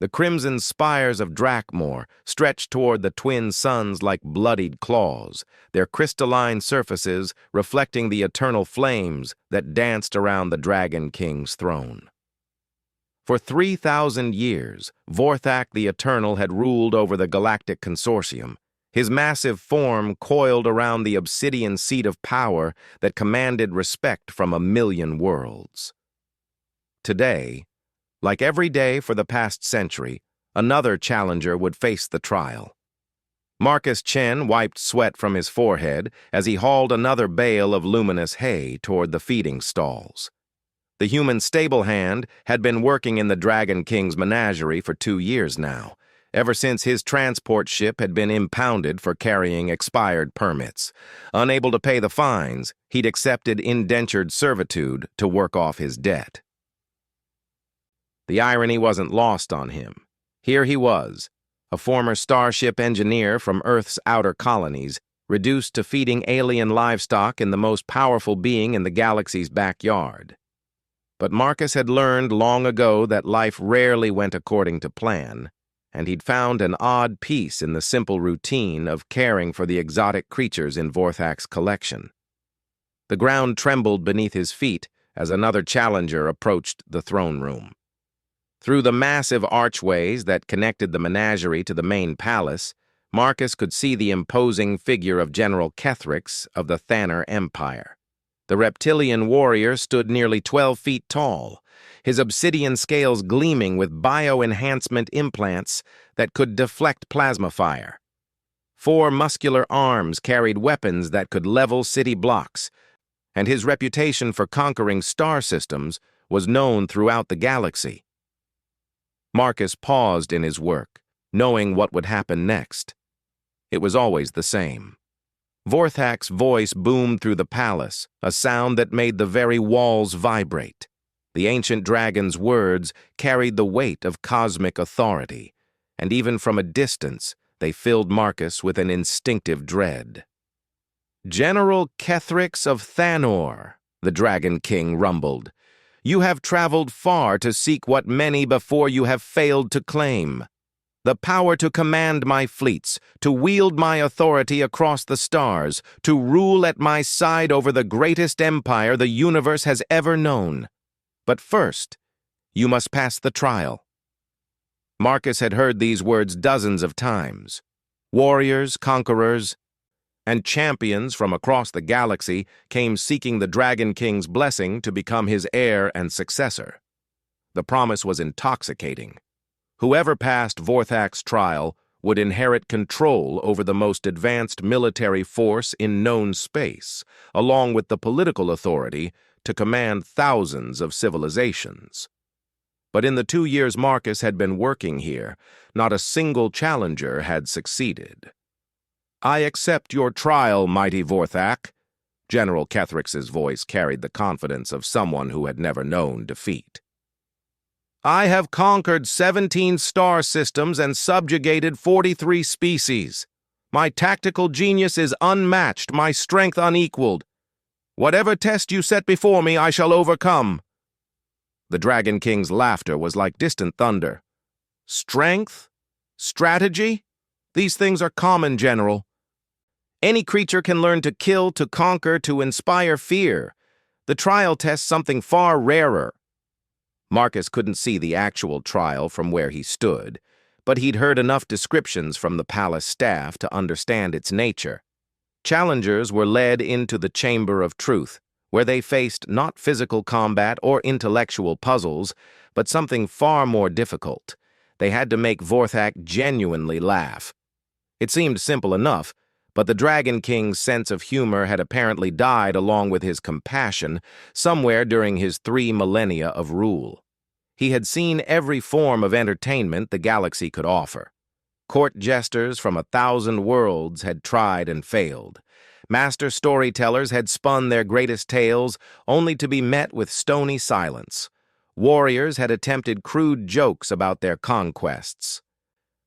The crimson spires of Drakmor stretched toward the twin suns like bloodied claws, their crystalline surfaces reflecting the eternal flames that danced around the Dragon King's throne. For 3,000 years, Vorthak the Eternal had ruled over the Galactic Consortium, his massive form coiled around the obsidian seat of power that commanded respect from 1,000,000 worlds. Today, like every day for the past century, another challenger would face the trial. Marcus Chen wiped sweat from his forehead as he hauled another bale of luminous hay toward the feeding stalls. The human stable hand had been working in the Dragon King's menagerie for 2 years now, ever since his transport ship had been impounded for carrying expired permits. Unable to pay the fines, he'd accepted indentured servitude to work off his debt. The irony wasn't lost on him. Here he was, a former starship engineer from Earth's outer colonies, reduced to feeding alien livestock in the most powerful being in the galaxy's backyard. But Marcus had learned long ago that life rarely went according to plan, and he'd found an odd peace in the simple routine of caring for the exotic creatures in Vorthak's collection. The ground trembled beneath his feet as another challenger approached the throne room. Through the massive archways that connected the menagerie to the main palace, Marcus could see the imposing figure of General Kethrix of the Thanner Empire. The reptilian warrior stood nearly 12 feet tall, his obsidian scales gleaming with bio-enhancement implants that could deflect plasma fire. 4 muscular arms carried weapons that could level city blocks, and his reputation for conquering star systems was known throughout the galaxy. Marcus paused in his work, knowing what would happen next. It was always the same. Vorthak's voice boomed through the palace, a sound that made the very walls vibrate. The ancient dragon's words carried the weight of cosmic authority, and even from a distance, they filled Marcus with an instinctive dread. "General Kethrix of Thanor," the Dragon King rumbled, "you have traveled far to seek what many before you have failed to claim. The power to command my fleets, to wield my authority across the stars, to rule at my side over the greatest empire the universe has ever known. But first, you must pass the trial." Marcus had heard these words dozens of times. Warriors, conquerors, and champions from across the galaxy came seeking the Dragon King's blessing to become his heir and successor. The promise was intoxicating. Whoever passed Vorthak's trial would inherit control over the most advanced military force in known space, along with the political authority to command thousands of civilizations. But in the 2 years Marcus had been working here, not a single challenger had succeeded. "I accept your trial, mighty Vorthak." General Kethrix's voice carried the confidence of someone who had never known defeat. "I have conquered 17 star systems and subjugated 43 species. My tactical genius is unmatched, my strength unequaled. Whatever test you set before me, I shall overcome." The Dragon King's laughter was like distant thunder. "Strength? Strategy? These things are common, General. Any creature can learn to kill, to conquer, to inspire fear. The trial tests something far rarer." Marcus couldn't see the actual trial from where he stood, but he'd heard enough descriptions from the palace staff to understand its nature. Challengers were led into the Chamber of Truth, where they faced not physical combat or intellectual puzzles, but something far more difficult. They had to make Vorthak genuinely laugh. It seemed simple enough, but the Dragon King's sense of humor had apparently died along with his compassion somewhere during his 3 millennia of rule. He had seen every form of entertainment the galaxy could offer. Court jesters from 1,000 worlds had tried and failed. Master storytellers had spun their greatest tales only to be met with stony silence. Warriors had attempted crude jokes about their conquests.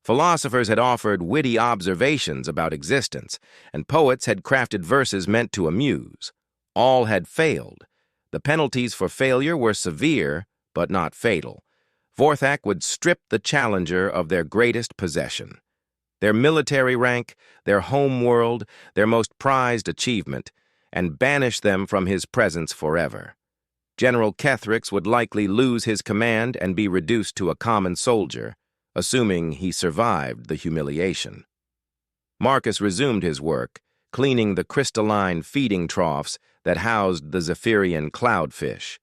Philosophers had offered witty observations about existence, and poets had crafted verses meant to amuse. All had failed. The penalties for failure were severe, but not fatal. Vorthak would strip the challenger of their greatest possession, their military rank, their home world, their most prized achievement, and banish them from his presence forever. General Kethrix would likely lose his command and be reduced to a common soldier, assuming he survived the humiliation. Marcus resumed his work, cleaning the crystalline feeding troughs that housed the Zephyrian cloudfish.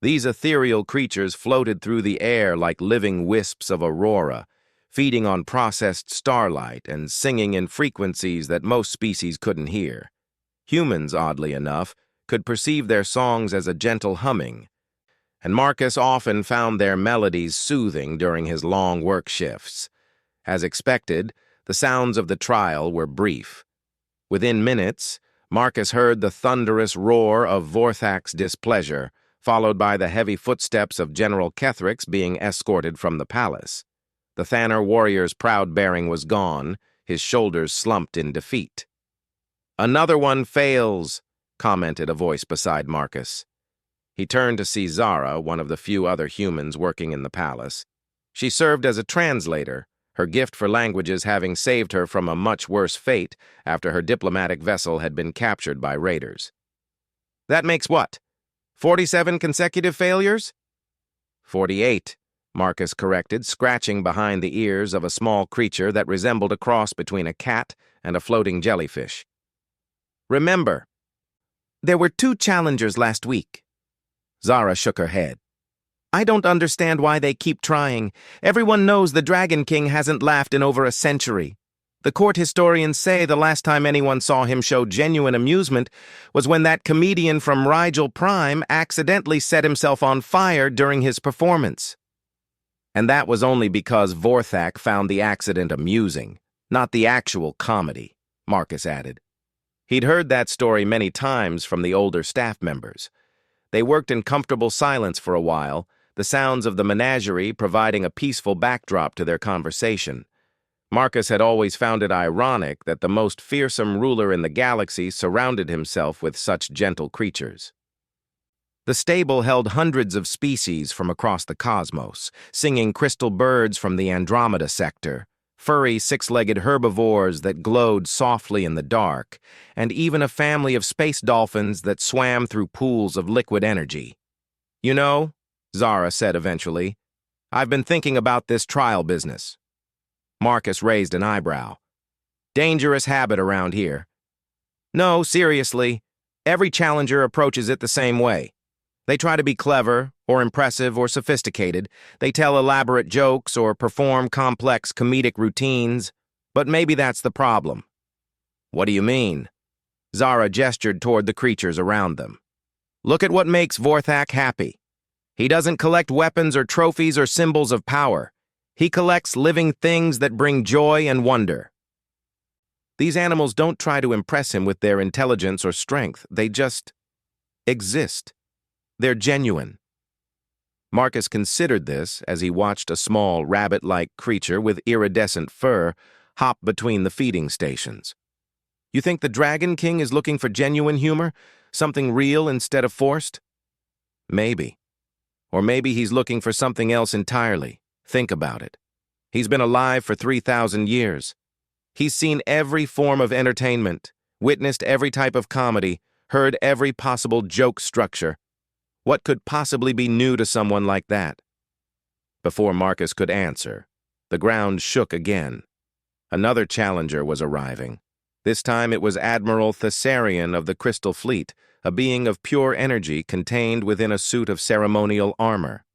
These ethereal creatures floated through the air like living wisps of aurora, feeding on processed starlight and singing in frequencies that most species couldn't hear. Humans, oddly enough, could perceive their songs as a gentle humming, and Marcus often found their melodies soothing during his long work shifts. As expected, the sounds of the trial were brief. Within minutes, Marcus heard the thunderous roar of Vorthak's displeasure, followed by the heavy footsteps of General Kethrix being escorted from the palace. The Thanner warrior's proud bearing was gone, his shoulders slumped in defeat. "Another one fails," commented a voice beside Marcus. He turned to see Zara, one of the few other humans working in the palace. She served as a translator, her gift for languages having saved her from a much worse fate after her diplomatic vessel had been captured by raiders. "That makes what? 47 consecutive failures?" 48, Marcus corrected, scratching behind the ears of a small creature that resembled a cross between a cat and a floating jellyfish. "Remember, there were 2 challengers last week." Zara shook her head. "I don't understand why they keep trying. Everyone knows the Dragon King hasn't laughed in over a century. The court historians say the last time anyone saw him show genuine amusement was when that comedian from Rigel Prime accidentally set himself on fire during his performance. And that was only because Vorthak found the accident amusing, not the actual comedy," Marcus added. He'd heard that story many times from the older staff members. They worked in comfortable silence for a while, the sounds of the menagerie providing a peaceful backdrop to their conversation. Marcus had always found it ironic that the most fearsome ruler in the galaxy surrounded himself with such gentle creatures. The stable held hundreds of species from across the cosmos, singing crystal birds from the Andromeda sector, furry six-legged herbivores that glowed softly in the dark, and even a family of space dolphins that swam through pools of liquid energy. "You know," Zara said eventually, "I've been thinking about this trial business." Marcus raised an eyebrow. "Dangerous habit around here." "No, seriously. Every challenger approaches it the same way. They try to be clever, or impressive, or sophisticated. They tell elaborate jokes or perform complex comedic routines. But maybe that's the problem." "What do you mean?" Zara gestured toward the creatures around them. "Look at what makes Vorthak happy. He doesn't collect weapons or trophies or symbols of power. He collects living things that bring joy and wonder. These animals don't try to impress him with their intelligence or strength. They just exist. They're genuine." Marcus considered this as he watched a small, rabbit-like creature with iridescent fur hop between the feeding stations. "You think the Dragon King is looking for genuine humor? Something real instead of forced?" "Maybe. Or maybe he's looking for something else entirely. Think about it. He's been alive for 3,000 years. He's seen every form of entertainment, witnessed every type of comedy, heard every possible joke structure. What could possibly be new to someone like that?" Before Marcus could answer, the ground shook again. Another challenger was arriving. This time it was Admiral Thessarian of the Crystal Fleet, a being of pure energy contained within a suit of ceremonial armor.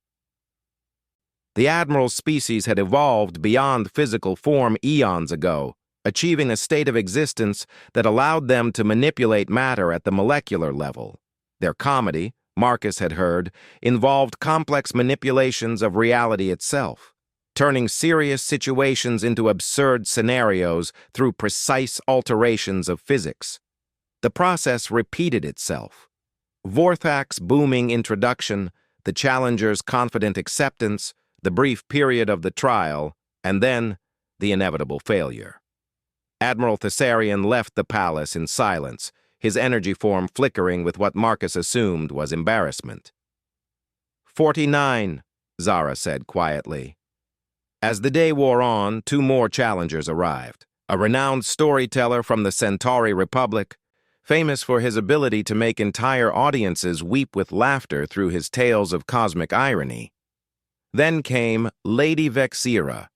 The Admiral's species had evolved beyond physical form eons ago, achieving a state of existence that allowed them to manipulate matter at the molecular level. Their comedy, Marcus had heard, involved complex manipulations of reality itself, turning serious situations into absurd scenarios through precise alterations of physics. The process repeated itself. Vorthak's booming introduction, the challenger's confident acceptance, the brief period of the trial, and then the inevitable failure. Admiral Thessarian left the palace in silence, his energy form flickering with what Marcus assumed was embarrassment. 49, Zara said quietly. As the day wore on, two more challengers arrived. A renowned storyteller from the Centauri Republic, famous for his ability to make entire audiences weep with laughter through his tales of cosmic irony. Then came Lady Vexira,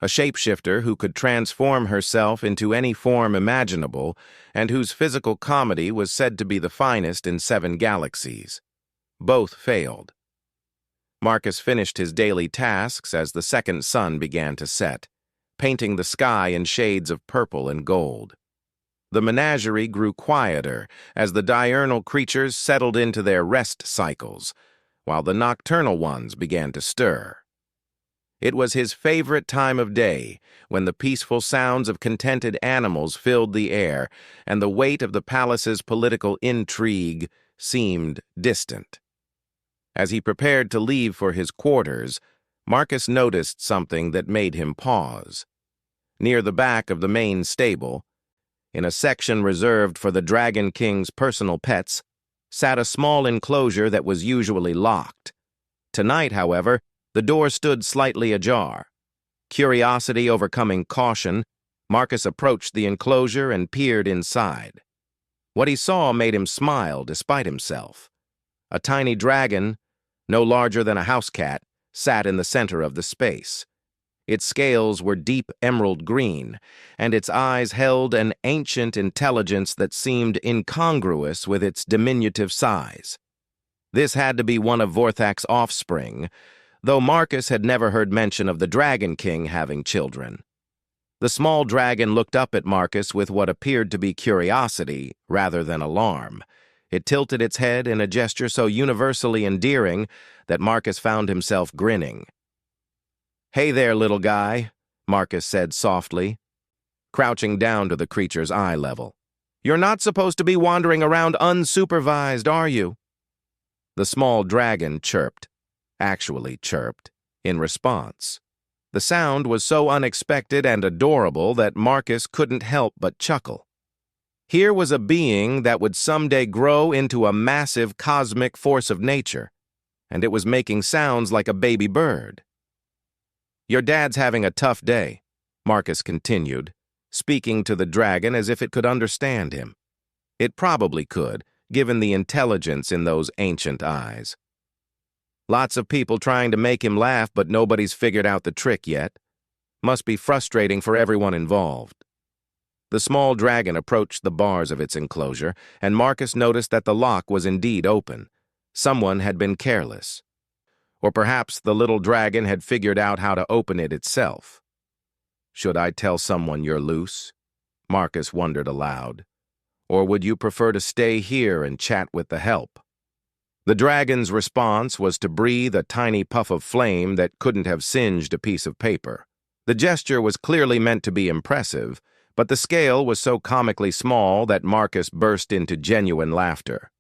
a shapeshifter who could transform herself into any form imaginable and whose physical comedy was said to be the finest in 7 galaxies. Both failed. Marcus finished his daily tasks as the second sun began to set, painting the sky in shades of purple and gold. The menagerie grew quieter as the diurnal creatures settled into their rest cycles, while the nocturnal ones began to stir. It was his favorite time of day, when the peaceful sounds of contented animals filled the air and the weight of the palace's political intrigue seemed distant. As he prepared to leave for his quarters, Marcus noticed something that made him pause. Near the back of the main stable, in a section reserved for the Dragon King's personal pets, sat a small enclosure that was usually locked. Tonight, however, the door stood slightly ajar. Curiosity overcoming caution, Marcus approached the enclosure and peered inside. What he saw made him smile despite himself. A tiny dragon, no larger than a house cat, sat in the center of the space. Its scales were deep emerald green, and its eyes held an ancient intelligence that seemed incongruous with its diminutive size. This had to be one of Vorthak's offspring, though Marcus had never heard mention of the Dragon King having children. The small dragon looked up at Marcus with what appeared to be curiosity rather than alarm. It tilted its head in a gesture so universally endearing that Marcus found himself grinning. "Hey there, little guy," Marcus said softly, crouching down to the creature's eye level. "You're not supposed to be wandering around unsupervised, are you?" The small dragon chirped, in response. The sound was so unexpected and adorable that Marcus couldn't help but chuckle. Here was a being that would someday grow into a massive cosmic force of nature, and it was making sounds like a baby bird. "Your dad's having a tough day," Marcus continued, speaking to the dragon as if it could understand him. It probably could, given the intelligence in those ancient eyes. "Lots of people trying to make him laugh, but nobody's figured out the trick yet. Must be frustrating for everyone involved." The small dragon approached the bars of its enclosure, and Marcus noticed that the lock was indeed open. Someone had been careless. Or perhaps the little dragon had figured out how to open it itself. "Should I tell someone you're loose?" Marcus wondered aloud. "Or would you prefer to stay here and chat with the help?" The dragon's response was to breathe a tiny puff of flame that couldn't have singed a piece of paper. The gesture was clearly meant to be impressive, but the scale was so comically small that Marcus burst into genuine laughter.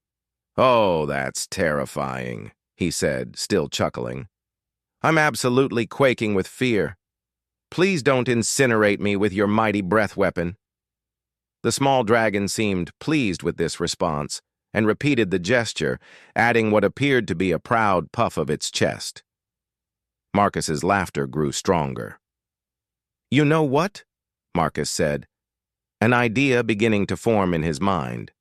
"Oh, that's terrifying," he said, still chuckling. "I'm absolutely quaking with fear. Please don't incinerate me with your mighty breath weapon." The small dragon seemed pleased with this response and repeated the gesture, adding what appeared to be a proud puff of its chest. Marcus's laughter grew stronger. "You know what?" Marcus said, an idea beginning to form in his mind.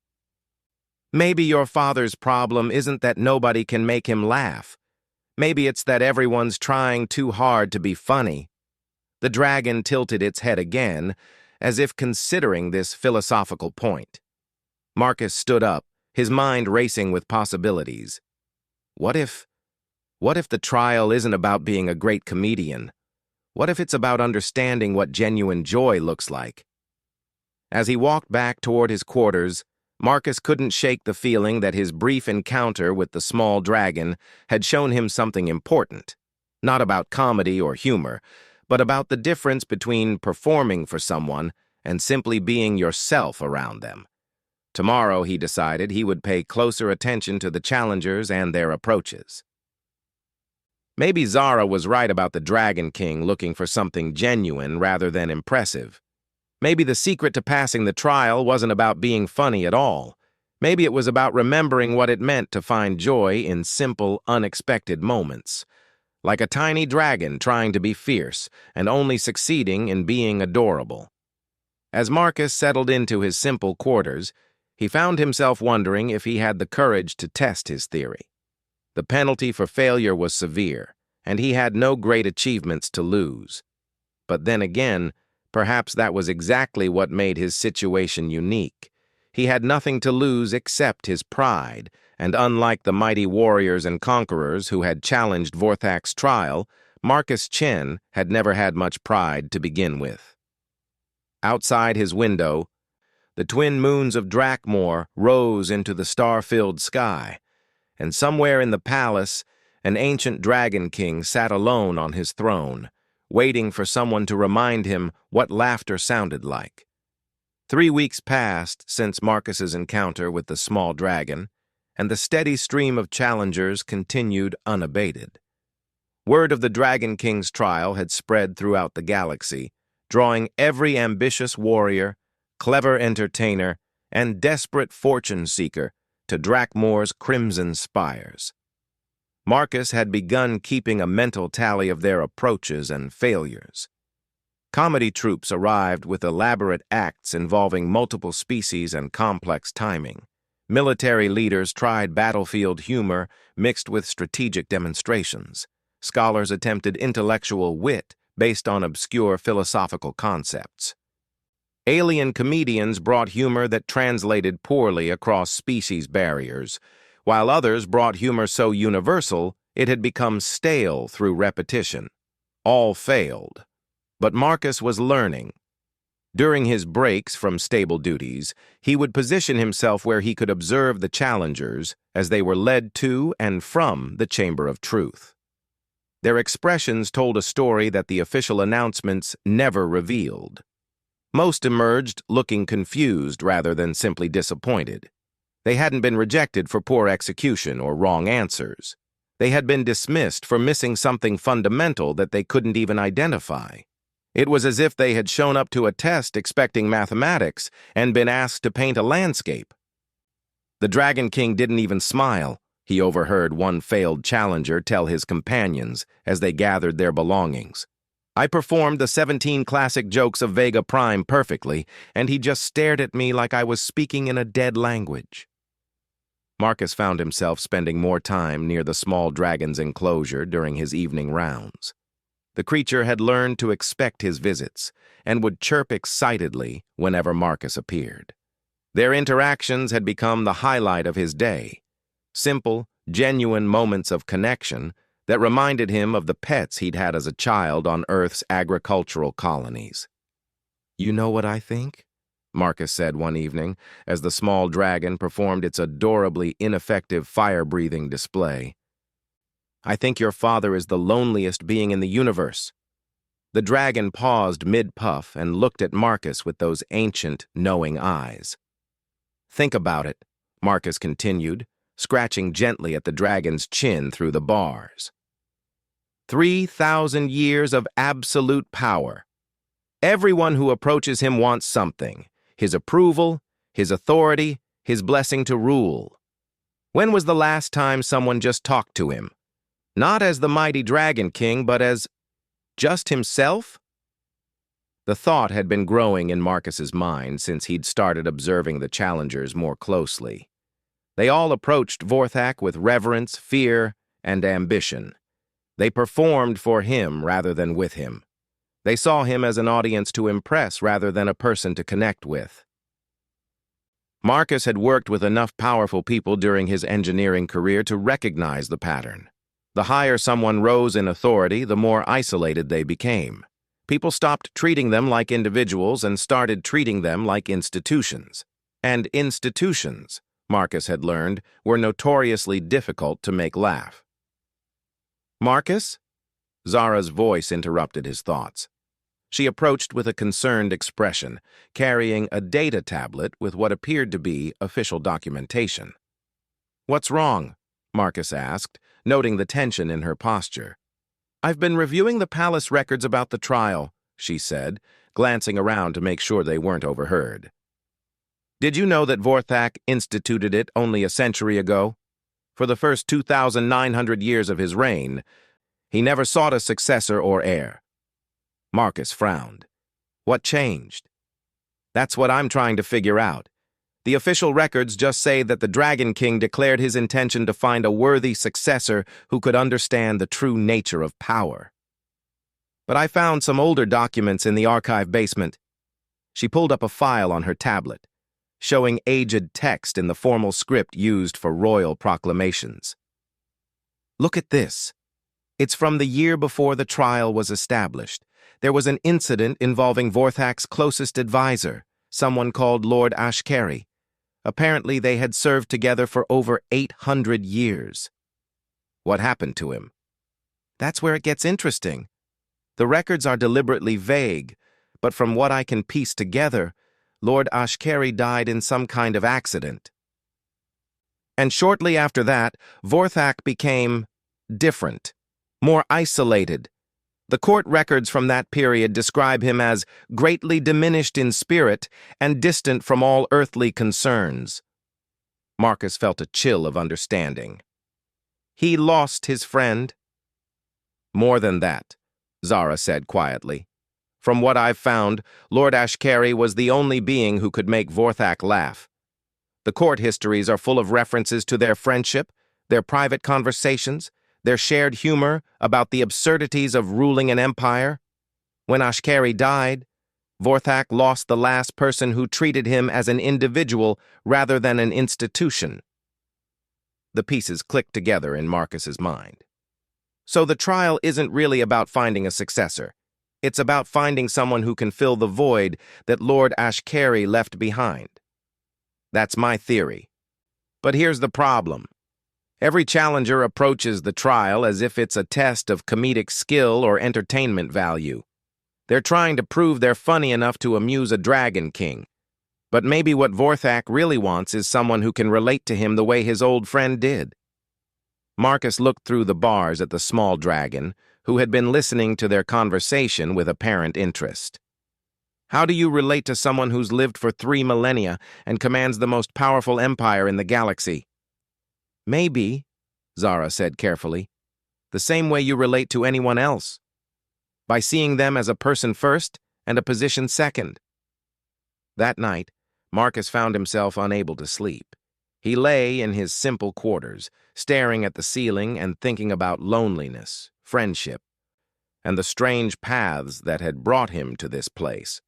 "Maybe your father's problem isn't that nobody can make him laugh. Maybe it's that everyone's trying too hard to be funny." The dragon tilted its head again, as if considering this philosophical point. Marcus stood up, his mind racing with possibilities. What if the trial isn't about being a great comedian? What if it's about understanding what genuine joy looks like? As he walked back toward his quarters, Marcus couldn't shake the feeling that his brief encounter with the small dragon had shown him something important, not about comedy or humor, but about the difference between performing for someone and simply being yourself around them. Tomorrow, he decided, he would pay closer attention to the challengers and their approaches. Maybe Zara was right about the Dragon King looking for something genuine rather than impressive. Maybe the secret to passing the trial wasn't about being funny at all. Maybe it was about remembering what it meant to find joy in simple, unexpected moments. like a tiny dragon trying to be fierce and only succeeding in being adorable. As Marcus settled into his simple quarters, he found himself wondering if he had the courage to test his theory. The penalty for failure was severe, and he had no great achievements to lose. But then again, perhaps that was exactly what made his situation unique. He had nothing to lose except his pride, and unlike the mighty warriors and conquerors who had challenged Vorthak's trial, Marcus Chen had never had much pride to begin with. Outside his window, the twin moons of Drakmor rose into the star-filled sky, and somewhere in the palace, an ancient dragon king sat alone on his throne, waiting for someone to remind him what laughter sounded like. 3 weeks passed since Marcus's encounter with the small dragon, and the steady stream of challengers continued unabated. Word of the Dragon King's trial had spread throughout the galaxy, drawing every ambitious warrior, clever entertainer, and desperate fortune-seeker to Drakmor's crimson spires. Marcus had begun keeping a mental tally of their approaches and failures. Comedy troupes arrived with elaborate acts involving multiple species and complex timing. Military leaders tried battlefield humor mixed with strategic demonstrations. Scholars attempted intellectual wit based on obscure philosophical concepts. Alien comedians brought humor that translated poorly across species barriers, while others brought humor so universal it had become stale through repetition. All failed. But Marcus was learning. During his breaks from stable duties, he would position himself where he could observe the challengers as they were led to and from the Chamber of Truth. Their expressions told a story that the official announcements never revealed. Most emerged looking confused rather than simply disappointed. They hadn't been rejected for poor execution or wrong answers. They had been dismissed for missing something fundamental that they couldn't even identify. It was as if they had shown up to a test expecting mathematics and been asked to paint a landscape. The Dragon King didn't even smile, he overheard one failed challenger tell his companions as they gathered their belongings. I performed the 17 classic jokes of Vega Prime perfectly, and he just stared at me like I was speaking in a dead language. Marcus found himself spending more time near the small dragon's enclosure during his evening rounds. The creature had learned to expect his visits and would chirp excitedly whenever Marcus appeared. Their interactions had become the highlight of his day. Simple, genuine moments of connection that reminded him of the pets he'd had as a child on Earth's agricultural colonies. "You know what I think?" Marcus said one evening as the small dragon performed its adorably ineffective fire-breathing display. "I think your father is the loneliest being in the universe." The dragon paused mid-puff and looked at Marcus with those ancient, knowing eyes. "Think about it," Marcus continued, scratching gently at the dragon's chin through the bars. 3,000 years of absolute power. Everyone who approaches him wants something: his approval, his authority, his blessing to rule. When was the last time someone just talked to him? Not as the mighty Dragon King, but as just himself? The thought had been growing in Marcus's mind since he'd started observing the challengers more closely. They all approached Vorthak with reverence, fear, and ambition. They performed for him rather than with him. They saw him as an audience to impress rather than a person to connect with. Marcus had worked with enough powerful people during his engineering career to recognize the pattern. The higher someone rose in authority, the more isolated they became. People stopped treating them like individuals and started treating them like institutions. And institutions, Marcus had learned, were notoriously difficult to make laugh. "Marcus?" Zara's voice interrupted his thoughts. She approached with a concerned expression, carrying a data tablet with what appeared to be official documentation. "What's wrong?" Marcus asked, noting the tension in her posture. "I've been reviewing the palace records about the trial," she said, glancing around to make sure they weren't overheard. "Did you know that Vorthak instituted it only a century ago? For the first 2,900 years of his reign, He never sought a successor or heir. Marcus frowned. What changed? That's what I'm trying to figure out. The official records just say that the Dragon King declared his intention to find a worthy successor who could understand the true nature of power. But I found some older documents in the archive basement. She pulled up a file on her tablet, showing aged text in the formal script used for royal proclamations. Look at this. It's from the year before the trial was established. There was an incident involving Vorthak's closest advisor, someone called Lord Ashkari. Apparently they had served together for over 800 years. What happened to him? That's where it gets interesting. The records are deliberately vague, but from what I can piece together, Lord Ashkari died in some kind of accident. And shortly after that, Vorthak became different, more isolated. The court records from that period describe him as greatly diminished in spirit and distant from all earthly concerns. Marcus felt a chill of understanding. He lost his friend. More than that, Zara said quietly. From what I've found, Lord Ashkari was the only being who could make Vorthak laugh. The court histories are full of references to their friendship, their private conversations, their shared humor about the absurdities of ruling an empire. When Ashkari died, Vorthak lost the last person who treated him as an individual rather than an institution. The pieces clicked together in Marcus's mind. So the trial isn't really about finding a successor. It's about finding someone who can fill the void that Lord Ashkari left behind. That's my theory. But here's the problem. Every challenger approaches the trial as if it's a test of comedic skill or entertainment value. They're trying to prove they're funny enough to amuse a Dragon King. But maybe what Vorthak really wants is someone who can relate to him the way his old friend did. Marcus looked through the bars at the small dragon, who had been listening to their conversation with apparent interest. How do you relate to someone who's lived for 3 millennia and commands the most powerful empire in the galaxy? Maybe, Zara said carefully, the same way you relate to anyone else, by seeing them as a person first and a position second. That night, Marcus found himself unable to sleep. He lay in his simple quarters, staring at the ceiling and thinking about loneliness, friendship, and the strange paths that had brought him to this place.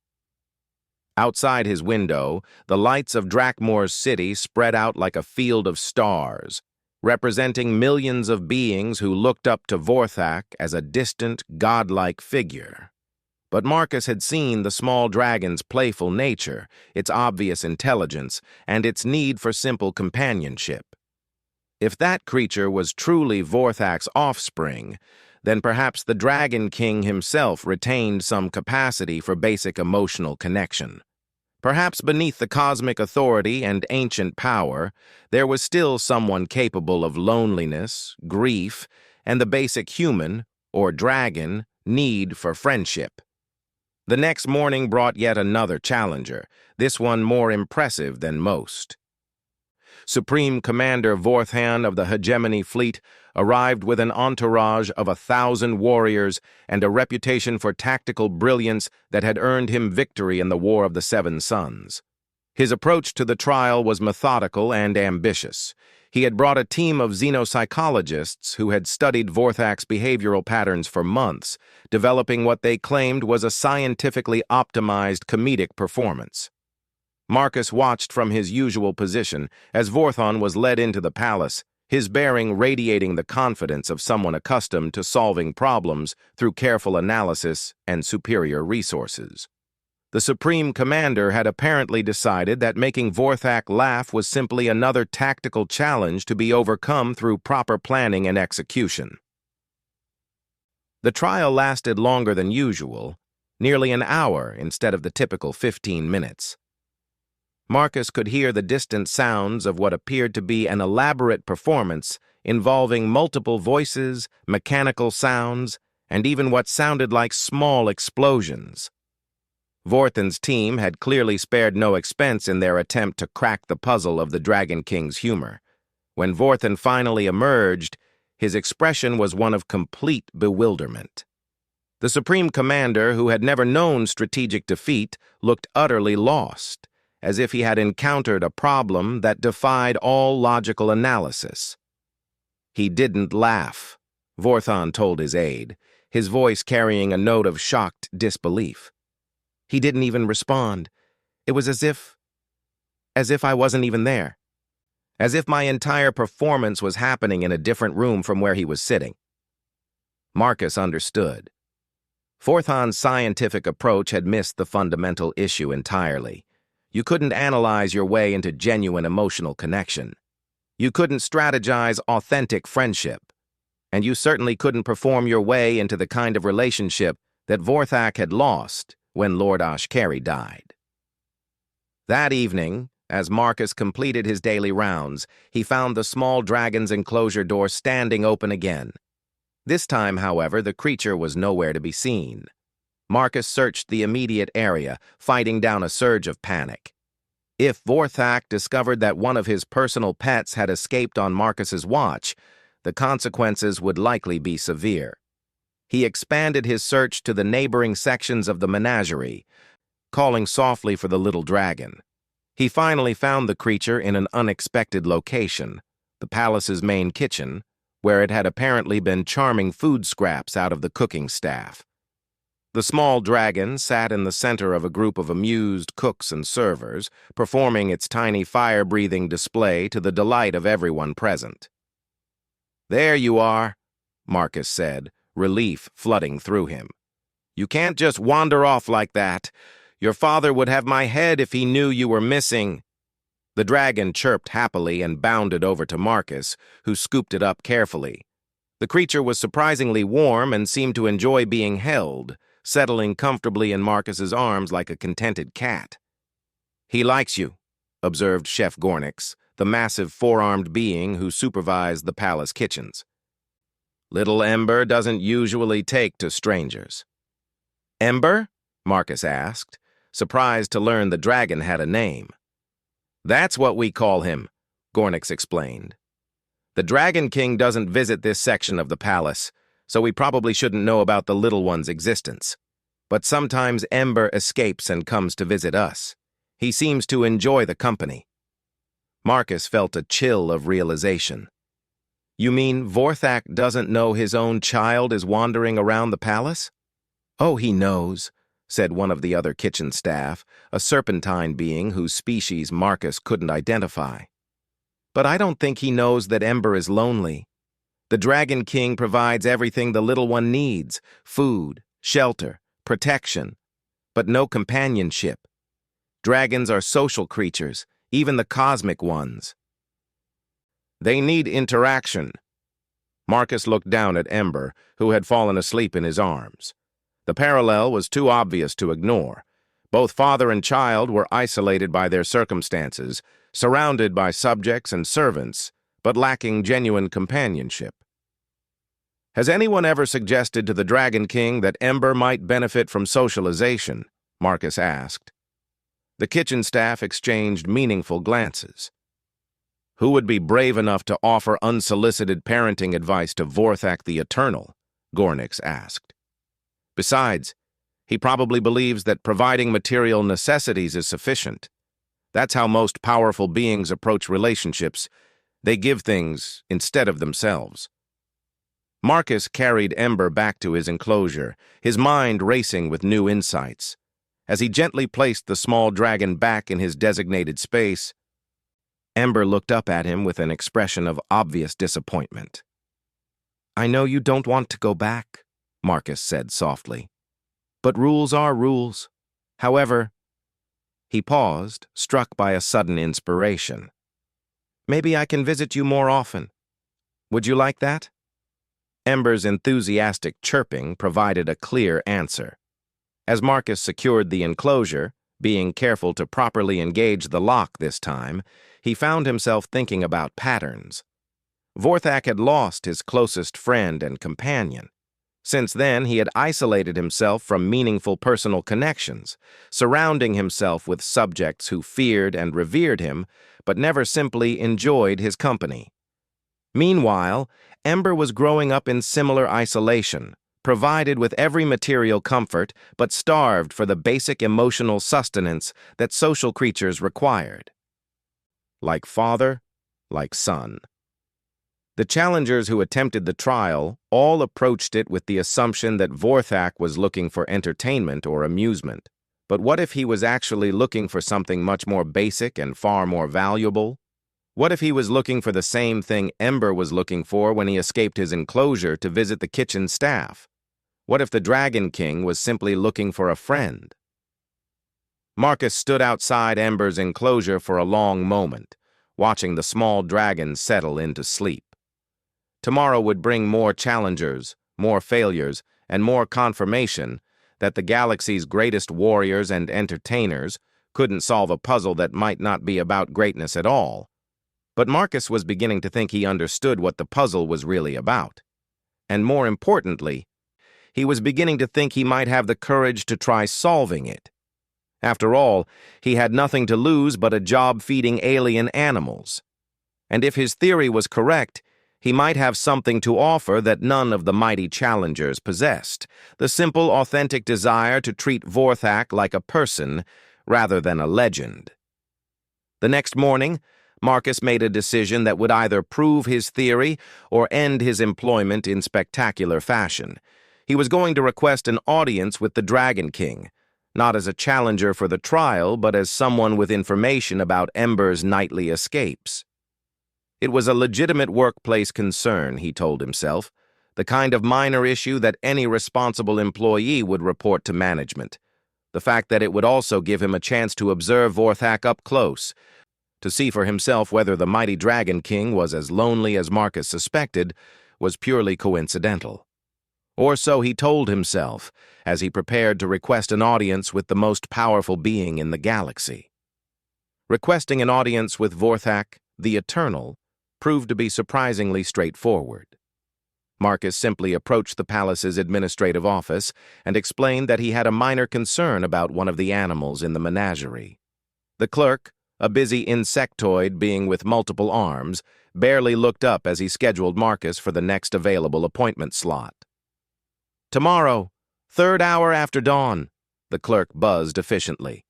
Outside his window, the lights of Drakmoor's city spread out like a field of stars, representing millions of beings who looked up to Vorthak as a distant, godlike figure. But Marcus had seen the small dragon's playful nature, its obvious intelligence, and its need for simple companionship. If that creature was truly Vorthak's offspring, then perhaps the Dragon King himself retained some capacity for basic emotional connection. Perhaps beneath the cosmic authority and ancient power, there was still someone capable of loneliness, grief, and the basic human, or dragon, need for friendship. The next morning brought yet another challenger, this one more impressive than most. Supreme Commander Vorthan of the Hegemony Fleet arrived with an entourage of 1,000 warriors and a reputation for tactical brilliance that had earned him victory in the War of the Seven Suns. His approach to the trial was methodical and ambitious. He had brought a team of xenopsychologists who had studied Vorthak's behavioral patterns for months, developing what they claimed was a scientifically optimized comedic performance. Marcus watched from his usual position as Vorthon was led into the palace, his bearing radiating the confidence of someone accustomed to solving problems through careful analysis and superior resources. The Supreme Commander had apparently decided that making Vorthak laugh was simply another tactical challenge to be overcome through proper planning and execution. The trial lasted longer than usual, nearly an hour instead of the typical 15 minutes. Marcus could hear the distant sounds of what appeared to be an elaborate performance involving multiple voices, mechanical sounds, and even what sounded like small explosions. Vorthan's team had clearly spared no expense in their attempt to crack the puzzle of the Dragon King's humor. When Vorthan finally emerged, His expression was one of complete bewilderment. The Supreme Commander, who had never known strategic defeat, looked utterly lost, as if he had encountered a problem that defied all logical analysis. He didn't laugh, Vorthon told his aide, his voice carrying a note of shocked disbelief. He didn't even respond. It was as if I wasn't even there. As if my entire performance was happening in a different room from where he was sitting. Marcus understood. Vorthon's scientific approach had missed the fundamental issue entirely. You couldn't analyze your way into genuine emotional connection. You couldn't strategize authentic friendship. And you certainly couldn't perform your way into the kind of relationship that Vorthak had lost when Lord Ashkari died. That evening, as Marcus completed his daily rounds, he found the small dragon's enclosure door standing open again. This time, however, the creature was nowhere to be seen. Marcus searched the immediate area, fighting down a surge of panic. If Vorthak discovered that one of his personal pets had escaped on Marcus's watch, the consequences would likely be severe. He expanded his search to the neighboring sections of the menagerie, calling softly for the little dragon. He finally found the creature in an unexpected location, the palace's main kitchen, where it had apparently been charming food scraps out of the cooking staff. The small dragon sat in the center of a group of amused cooks and servers, performing its tiny fire-breathing display to the delight of everyone present. "There you are," Marcus said, relief flooding through him. "You can't just wander off like that. Your father would have my head if he knew you were missing." The dragon chirped happily and bounded over to Marcus, who scooped it up carefully. The creature was surprisingly warm and seemed to enjoy being held, settling comfortably in Marcus's arms like a contented cat. "He likes you," observed Chef Gornix, the massive four-armed being who supervised the palace kitchens. "Little Ember doesn't usually take to strangers." "Ember?" Marcus asked, surprised to learn the dragon had a name. "That's what we call him," Gornix explained. "The Dragon King doesn't visit this section of the palace, so we probably shouldn't know about the little one's existence. But sometimes Ember escapes and comes to visit us. He seems to enjoy the company." Marcus felt a chill of realization. "You mean Vorthak doesn't know his own child is wandering around the palace?" "Oh, he knows," said one of the other kitchen staff, a serpentine being whose species Marcus couldn't identify. "But I don't think he knows that Ember is lonely. The Dragon King provides everything the little one needs: food, shelter, protection, but no companionship. Dragons are social creatures, even the cosmic ones. They need interaction." Marcus looked down at Ember, who had fallen asleep in his arms. The parallel was too obvious to ignore. Both father and child were isolated by their circumstances, surrounded by subjects and servants, but lacking genuine companionship. "Has anyone ever suggested to the Dragon King that Ember might benefit from socialization?" Marcus asked. The kitchen staff exchanged meaningful glances. "Who would be brave enough to offer unsolicited parenting advice to Vorthak the Eternal?" Gornix asked. "Besides, he probably believes that providing material necessities is sufficient. That's how most powerful beings approach relationships. They give things instead of themselves." Marcus carried Ember back to his enclosure, his mind racing with new insights. As he gently placed the small dragon back in his designated space, Ember looked up at him with an expression of obvious disappointment. "I know you don't want to go back," Marcus said softly. "But rules are rules. However," he paused, struck by a sudden inspiration. "Maybe I can visit you more often. Would you like that?" Ember's enthusiastic chirping provided a clear answer. As Marcus secured the enclosure, being careful to properly engage the lock this time, he found himself thinking about patterns. Vorthak had lost his closest friend and companion. Since then, he had isolated himself from meaningful personal connections, surrounding himself with subjects who feared and revered him, but never simply enjoyed his company. Meanwhile, Ember was growing up in similar isolation, provided with every material comfort, but starved for the basic emotional sustenance that social creatures required. Like father, like son. The challengers who attempted the trial all approached it with the assumption that Vorthak was looking for entertainment or amusement. But what if he was actually looking for something much more basic and far more valuable? What if he was looking for the same thing Ember was looking for when he escaped his enclosure to visit the kitchen staff? What if the Dragon King was simply looking for a friend? Marcus stood outside Ember's enclosure for a long moment, watching the small dragon settle into sleep. Tomorrow would bring more challengers, more failures, and more confirmation that the galaxy's greatest warriors and entertainers couldn't solve a puzzle that might not be about greatness at all. But Marcus was beginning to think he understood what the puzzle was really about. And more importantly, he was beginning to think he might have the courage to try solving it. After all, he had nothing to lose but a job feeding alien animals. And if his theory was correct, he might have something to offer that none of the mighty challengers possessed, the simple, authentic desire to treat Vorthak like a person rather than a legend. The next morning, Marcus made a decision that would either prove his theory or end his employment in spectacular fashion. He was going to request an audience with the Dragon King, not as a challenger for the trial, but as someone with information about Ember's nightly escapes. It was a legitimate workplace concern, he told himself, the kind of minor issue that any responsible employee would report to management. The fact that it would also give him a chance to observe Vorthak up close, to see for himself whether the mighty Dragon King was as lonely as Marcus suspected, was purely coincidental. Or so he told himself, as he prepared to request an audience with the most powerful being in the galaxy. Requesting an audience with Vorthak, the Eternal, proved to be surprisingly straightforward. Marcus simply approached the palace's administrative office and explained that he had a minor concern about one of the animals in the menagerie. The clerk, a busy insectoid being with multiple arms, barely looked up as he scheduled Marcus for the next available appointment slot. "Tomorrow, 3rd hour after dawn," the clerk buzzed efficiently.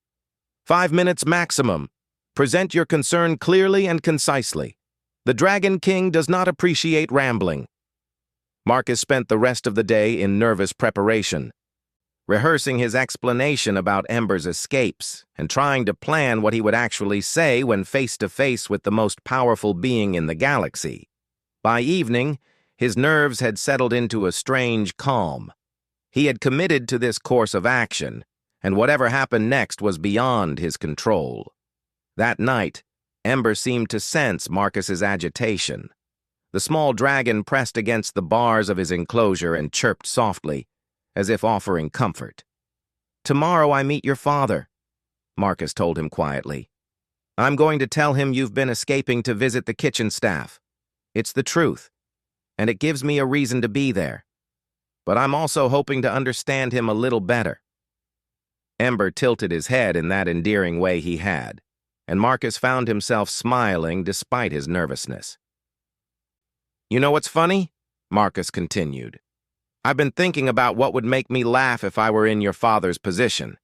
"5 minutes maximum. Present your concern clearly and concisely. The Dragon King does not appreciate rambling." Marcus spent the rest of the day in nervous preparation, rehearsing his explanation about Ember's escapes and trying to plan what he would actually say when face to face with the most powerful being in the galaxy. By evening, his nerves had settled into a strange calm. He had committed to this course of action, and whatever happened next was beyond his control. That night, Ember seemed to sense Marcus's agitation. The small dragon pressed against the bars of his enclosure and chirped softly, as if offering comfort. "Tomorrow I meet your father," Marcus told him quietly. "I'm going to tell him you've been escaping to visit the kitchen staff. It's the truth, and it gives me a reason to be there. But I'm also hoping to understand him a little better." Ember tilted his head in that endearing way he had, and Marcus found himself smiling despite his nervousness. "You know what's funny?" Marcus continued. "I've been thinking about what would make me laugh if I were in your father's position.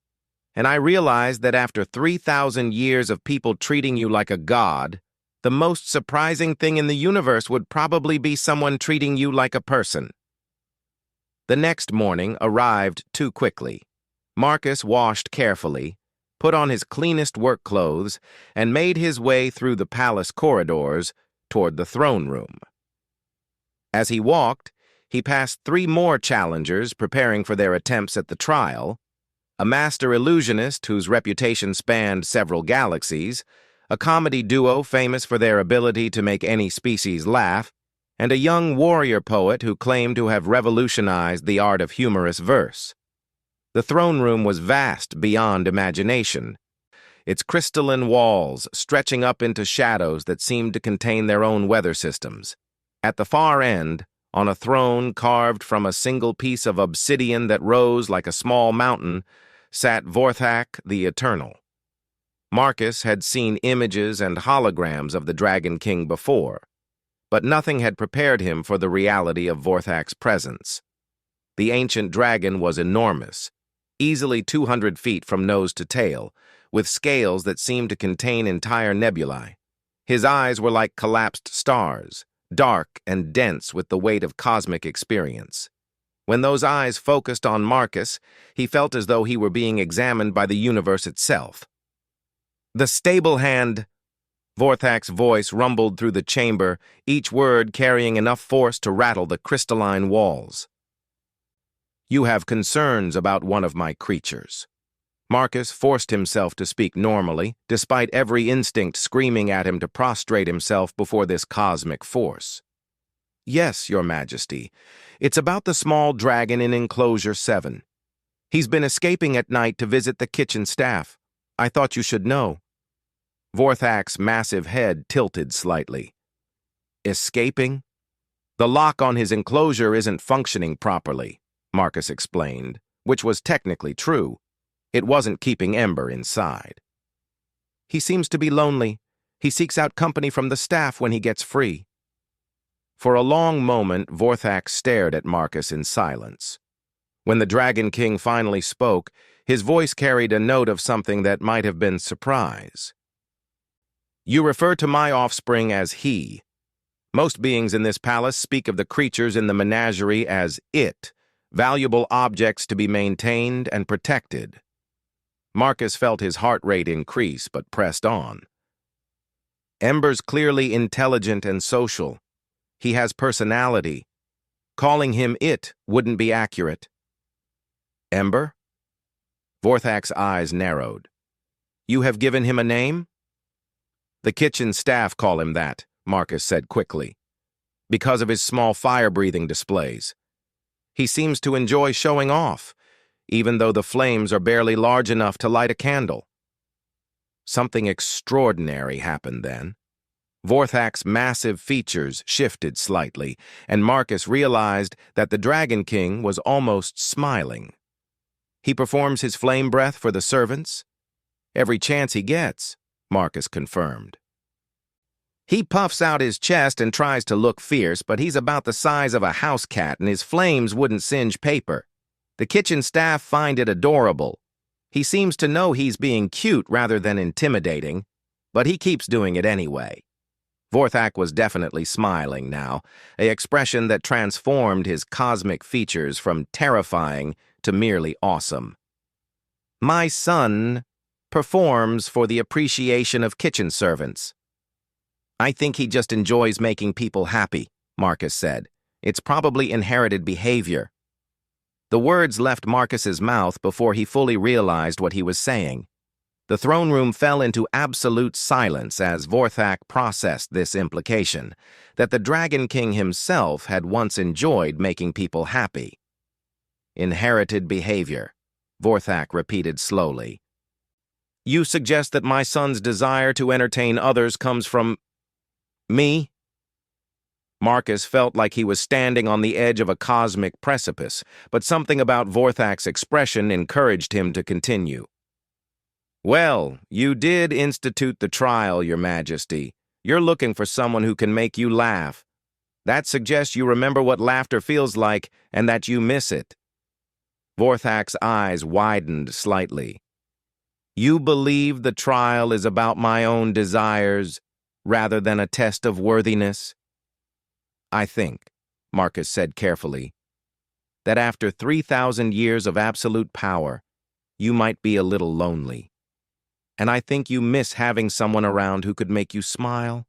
And I realized that after 3,000 years of people treating you like a god, the most surprising thing in the universe would probably be someone treating you like a person." The next morning arrived too quickly. Marcus washed carefully, put on his cleanest work clothes, and made his way through the palace corridors toward the throne room. As he walked, he passed 3 more challengers preparing for their attempts at the trial, a master illusionist whose reputation spanned several galaxies, a comedy duo famous for their ability to make any species laugh, and a young warrior poet who claimed to have revolutionized the art of humorous verse. The throne room was vast beyond imagination, its crystalline walls stretching up into shadows that seemed to contain their own weather systems. At the far end, on a throne carved from a single piece of obsidian that rose like a small mountain, sat Vorthak the Eternal. Marcus had seen images and holograms of the Dragon King before, but nothing had prepared him for the reality of Vorthak's presence. The ancient dragon was enormous, easily 200 feet from nose to tail, with scales that seemed to contain entire nebulae. His eyes were like collapsed stars, dark and dense with the weight of cosmic experience. When those eyes focused on Marcus, he felt as though he were being examined by the universe itself. "The stable hand," Vorthak's voice rumbled through the chamber, each word carrying enough force to rattle the crystalline walls. "You have concerns about one of my creatures." Marcus forced himself to speak normally, despite every instinct screaming at him to prostrate himself before this cosmic force. "Yes, Your Majesty. It's about the small dragon in Enclosure 7. He's been escaping at night to visit the kitchen staff. I thought you should know." Vorthak's massive head tilted slightly. "Escaping? The lock on his enclosure isn't functioning properly," Marcus explained, which was technically true. It wasn't keeping Ember inside. "He seems to be lonely. He seeks out company from the staff when he gets free." For a long moment, Vorthak stared at Marcus in silence. When the Dragon King finally spoke, his voice carried a note of something that might have been surprise. "You refer to my offspring as he. Most beings in this palace speak of the creatures in the menagerie as it, valuable objects to be maintained and protected." Marcus felt his heart rate increase, but pressed on. "Ember's clearly intelligent and social. He has personality. Calling him it wouldn't be accurate." "Ember?" Vorthak's eyes narrowed. "You have given him a name?" "The kitchen staff call him that," Marcus said quickly, "because of his small fire-breathing displays. He seems to enjoy showing off, even though the flames are barely large enough to light a candle." Something extraordinary happened then. Vorthak's massive features shifted slightly, and Marcus realized that the Dragon King was almost smiling. "He performs his flame breath for the servants?" "Every chance he gets," Marcus confirmed. "He puffs out his chest and tries to look fierce, but he's about the size of a house cat and his flames wouldn't singe paper. The kitchen staff find it adorable. He seems to know he's being cute rather than intimidating, but he keeps doing it anyway." Vorthak was definitely smiling now, an expression that transformed his cosmic features from terrifying to merely awesome. "My son performs for the appreciation of kitchen servants." "I think he just enjoys making people happy," Marcus said. "It's probably inherited behavior." The words left Marcus's mouth before he fully realized what he was saying. The throne room fell into absolute silence as Vorthak processed this implication, that the Dragon King himself had once enjoyed making people happy. "Inherited behavior," Vorthak repeated slowly. "You suggest that my son's desire to entertain others comes from me?" Marcus felt like he was standing on the edge of a cosmic precipice, but something about Vorthak's expression encouraged him to continue. "Well, you did institute the trial, Your Majesty. You're looking for someone who can make you laugh. That suggests you remember what laughter feels like and that you miss it." Vorthak's eyes widened slightly. "You believe the trial is about my own desires rather than a test of worthiness?" "I think," Marcus said carefully, "that after 3,000 years of absolute power, you might be a little lonely. And I think you miss having someone around who could make you smile."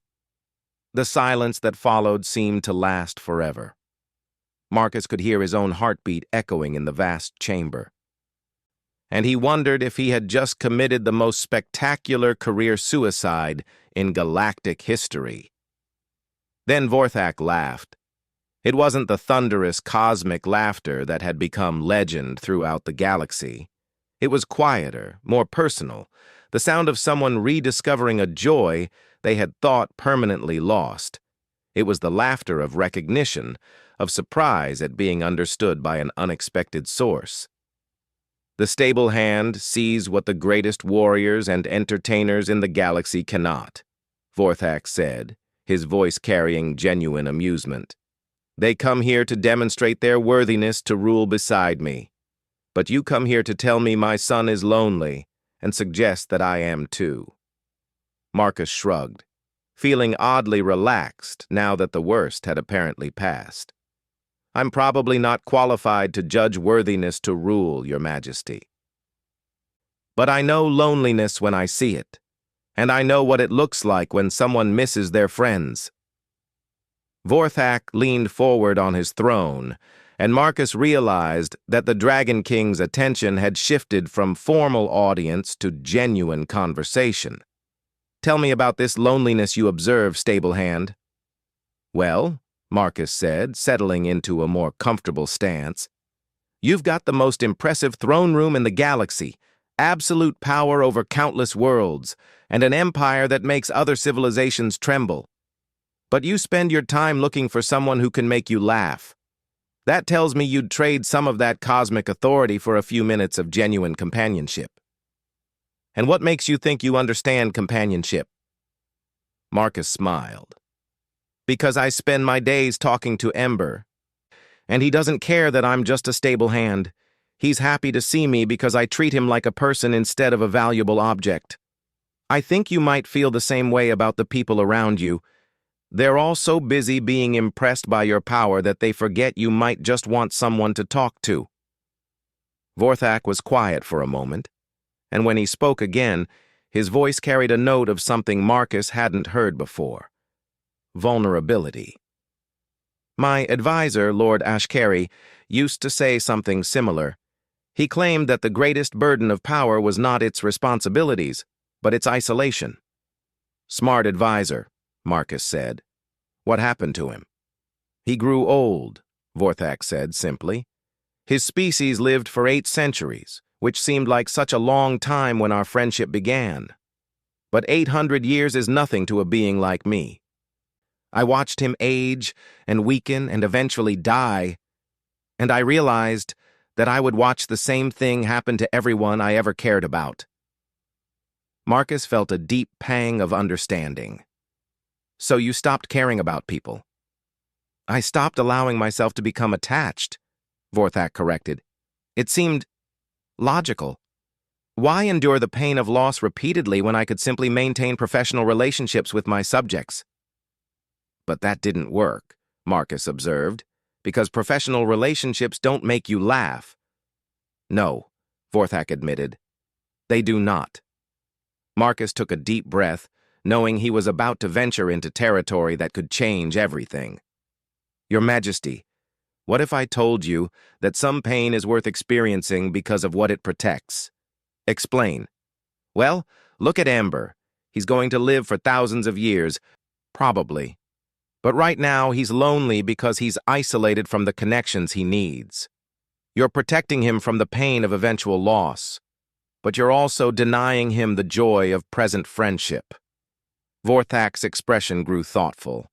The silence that followed seemed to last forever. Marcus could hear his own heartbeat echoing in the vast chamber. And he wondered if he had just committed the most spectacular career suicide in galactic history. Then Vorthak laughed. It wasn't the thunderous cosmic laughter that had become legend throughout the galaxy. It was quieter, more personal, the sound of someone rediscovering a joy they had thought permanently lost. It was the laughter of recognition, of surprise at being understood by an unexpected source. The stable hand sees what the greatest warriors and entertainers in the galaxy cannot, Vorthak said, his voice carrying genuine amusement. "They come here to demonstrate their worthiness to rule beside me. But you come here to tell me my son is lonely and suggest that I am too." Marcus shrugged, feeling oddly relaxed now that the worst had apparently passed. "I'm probably not qualified to judge worthiness to rule, Your Majesty. But I know loneliness when I see it, and I know what it looks like when someone misses their friends." Vorthak leaned forward on his throne, and Marcus realized that the Dragon King's attention had shifted from formal audience to genuine conversation. "Tell me about this loneliness you observe, Stablehand." "Well," Marcus said, settling into a more comfortable stance, "you've got the most impressive throne room in the galaxy, absolute power over countless worlds, and an empire that makes other civilizations tremble. But you spend your time looking for someone who can make you laugh. That tells me you'd trade some of that cosmic authority for a few minutes of genuine companionship. And what makes you think you understand companionship?" Marcus smiled. "Because I spend my days talking to Ember. And he doesn't care that I'm just a stable hand. He's happy to see me because I treat him like a person instead of a valuable object. I think you might feel the same way about the people around you. They're all so busy being impressed by your power that they forget you might just want someone to talk to." Vorthak was quiet for a moment, and when he spoke again, his voice carried a note of something Marcus hadn't heard before: vulnerability. "My advisor, Lord Ashkari, used to say something similar. He claimed that the greatest burden of power was not its responsibilities, but its isolation." "Smart advisor," Marcus said. "What happened to him?" "He grew old," Vorthak said simply. "His species lived for 8 centuries, which seemed like such a long time when our friendship began. But 800 years is nothing to a being like me. I watched him age and weaken and eventually die, and I realized that I would watch the same thing happen to everyone I ever cared about." Marcus felt a deep pang of understanding. "So you stopped caring about people?" "I stopped allowing myself to become attached," Vorthak corrected. "It seemed logical. Why endure the pain of loss repeatedly when I could simply maintain professional relationships with my subjects?" "But that didn't work," Marcus observed, "because professional relationships don't make you laugh." "No," Vorthak admitted. "They do not." Marcus took a deep breath, knowing he was about to venture into territory that could change everything. "Your Majesty, what if I told you that some pain is worth experiencing because of what it protects?" "Explain." "Well, look at Amber. He's going to live for thousands of years, probably. But right now, he's lonely because he's isolated from the connections he needs. You're protecting him from the pain of eventual loss, but you're also denying him the joy of present friendship." Vorthak's expression grew thoughtful.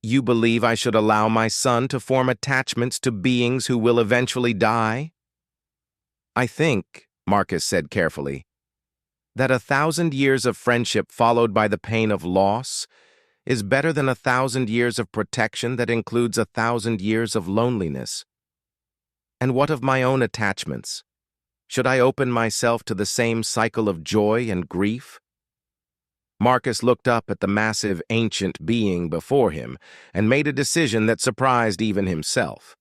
"You believe I should allow my son to form attachments to beings who will eventually die?" "I think," Marcus said carefully, "that 1,000 years of friendship followed by the pain of loss is better than 1,000 years of protection that includes 1,000 years of loneliness. And what of my own attachments? Should I open myself to the same cycle of joy and grief?" Marcus looked up at the massive ancient being before him and made a decision that surprised even himself.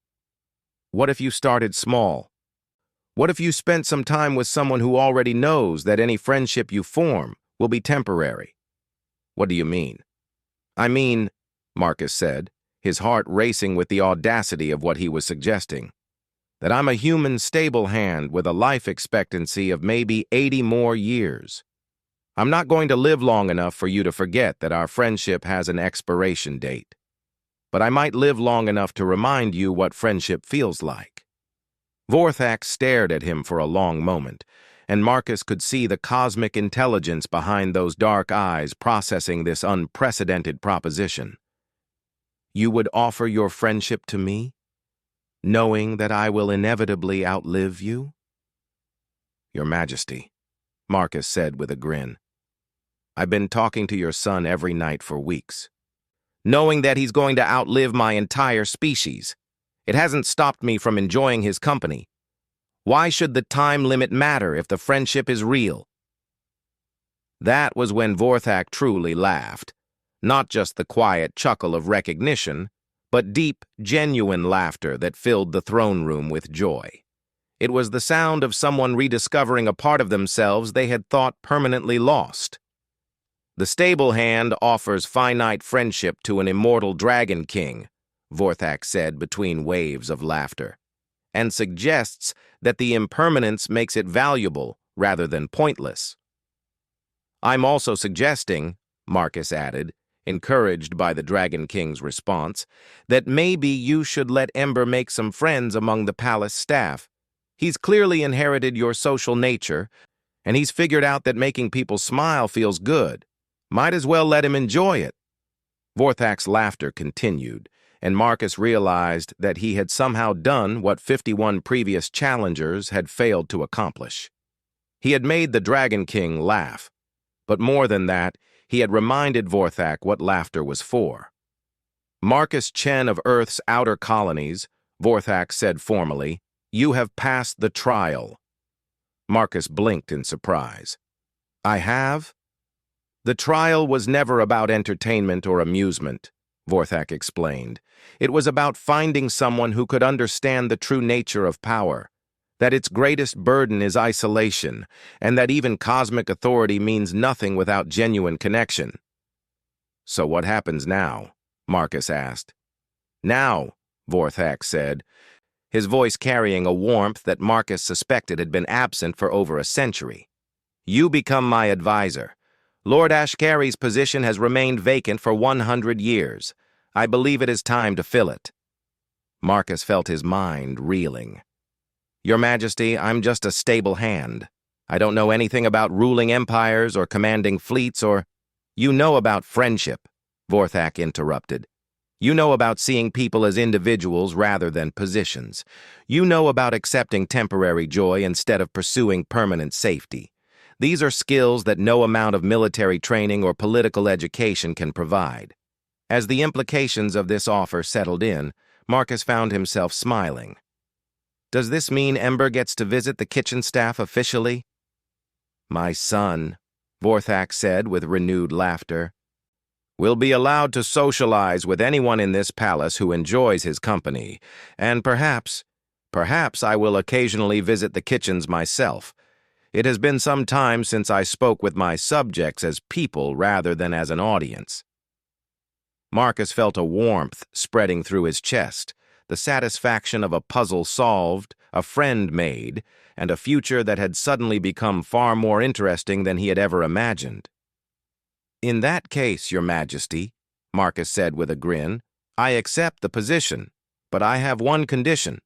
"What if you started small? What if you spent some time with someone who already knows that any friendship you form will be temporary?" "What do you mean?" "I mean," Marcus said, his heart racing with the audacity of what he was suggesting, "that I'm a human stable hand with a life expectancy of maybe 80 more years. I'm not going to live long enough for you to forget that our friendship has an expiration date. But I might live long enough to remind you what friendship feels like." Vorthak stared at him for a long moment, and Marcus could see the cosmic intelligence behind those dark eyes processing this unprecedented proposition. "You would offer your friendship to me, knowing that I will inevitably outlive you?" "Your Majesty," Marcus said with a grin, "I've been talking to your son every night for weeks. knowing that he's going to outlive my entire species. It hasn't stopped me from enjoying his company. Why should the time limit matter if the friendship is real? That was when Vorthak truly laughed. Not just the quiet chuckle of recognition, but deep, genuine laughter that filled the throne room with joy. It was the sound of someone rediscovering a part of themselves they had thought permanently lost. The stable hand offers finite friendship to an immortal dragon king, Vorthak said between waves of laughter, and suggests that the impermanence makes it valuable rather than pointless. I'm also suggesting, Marcus added, encouraged by the Dragon King's response, that maybe you should let Ember make some friends among the palace staff. He's clearly inherited your social nature, and he's figured out that making people smile feels good. Might as well let him enjoy it. Vorthak's laughter continued, and Marcus realized that he had somehow done what 51 previous challengers had failed to accomplish. He had made the Dragon King laugh, but more than that, he had reminded Vorthak what laughter was for. Marcus Chen of Earth's outer colonies, Vorthak said formally, you have passed the trial. Marcus blinked in surprise. I have? The trial was never about entertainment or amusement, Vorthak explained. It was about finding someone who could understand the true nature of power, that its greatest burden is isolation, and that even cosmic authority means nothing without genuine connection. So what happens now? Marcus asked. Now, Vorthak said, his voice carrying a warmth that Marcus suspected had been absent for over a century. You become my advisor. Lord Ashkari's position has remained vacant for 100 years. I believe it is time to fill it. Marcus felt his mind reeling. Your Majesty, I'm just a stable hand. I don't know anything about ruling empires or commanding fleets or— You know about friendship, Vorthak interrupted. You know about seeing people as individuals rather than positions. You know about accepting temporary joy instead of pursuing permanent safety. These are skills that no amount of military training or political education can provide. As the implications of this offer settled in, Marcus found himself smiling. Does this mean Ember gets to visit the kitchen staff officially? My son, Vorthak said with renewed laughter, will be allowed to socialize with anyone in this palace who enjoys his company, and perhaps I will occasionally visit the kitchens myself. It has been some time since I spoke with my subjects as people rather than as an audience. Marcus felt a warmth spreading through his chest, the satisfaction of a puzzle solved, a friend made, and a future that had suddenly become far more interesting than he had ever imagined. In that case, Your Majesty, Marcus said with a grin, I accept the position, but I have one condition.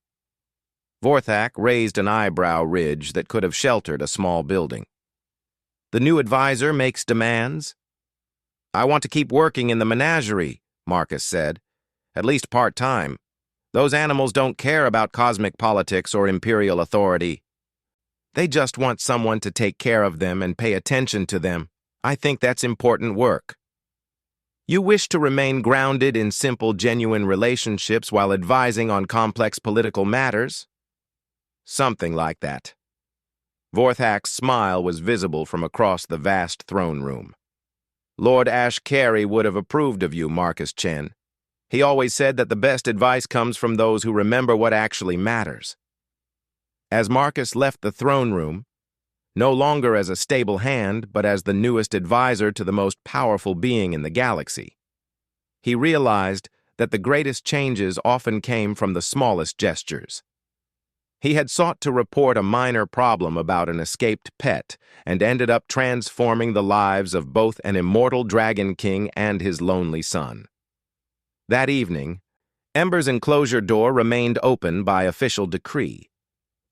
Vorthak raised an eyebrow ridge that could have sheltered a small building. The new advisor makes demands? I want to keep working in the menagerie, Marcus said, at least part-time. Those animals don't care about cosmic politics or imperial authority. They just want someone to take care of them and pay attention to them. I think that's important work. You wish to remain grounded in simple, genuine relationships while advising on complex political matters? Something like that. Vorthak's smile was visible from across the vast throne room. Lord Ashkari would have approved of you, Marcus Chen. He always said that the best advice comes from those who remember what actually matters. As Marcus left the throne room, no longer as a stable hand, but as the newest advisor to the most powerful being in the galaxy, he realized that the greatest changes often came from the smallest gestures. He had sought to report a minor problem about an escaped pet and ended up transforming the lives of both an immortal dragon king and his lonely son. That evening, Ember's enclosure door remained open by official decree.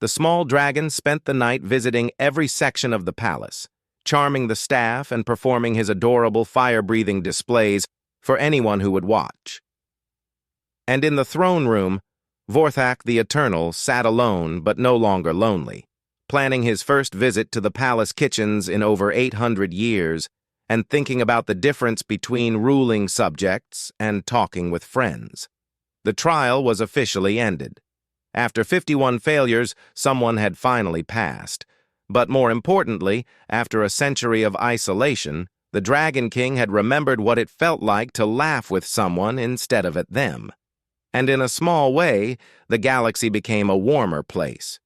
The small dragon spent the night visiting every section of the palace, charming the staff and performing his adorable fire-breathing displays for anyone who would watch. And in the throne room, Vorthak the Eternal sat alone but no longer lonely, planning his first visit to the palace kitchens in over 800 years and thinking about the difference between ruling subjects and talking with friends. The trial was officially ended. After 51 failures, someone had finally passed. But more importantly, after a century of isolation, the Dragon King had remembered what it felt like to laugh with someone instead of at them. And in a small way, the galaxy became a warmer place.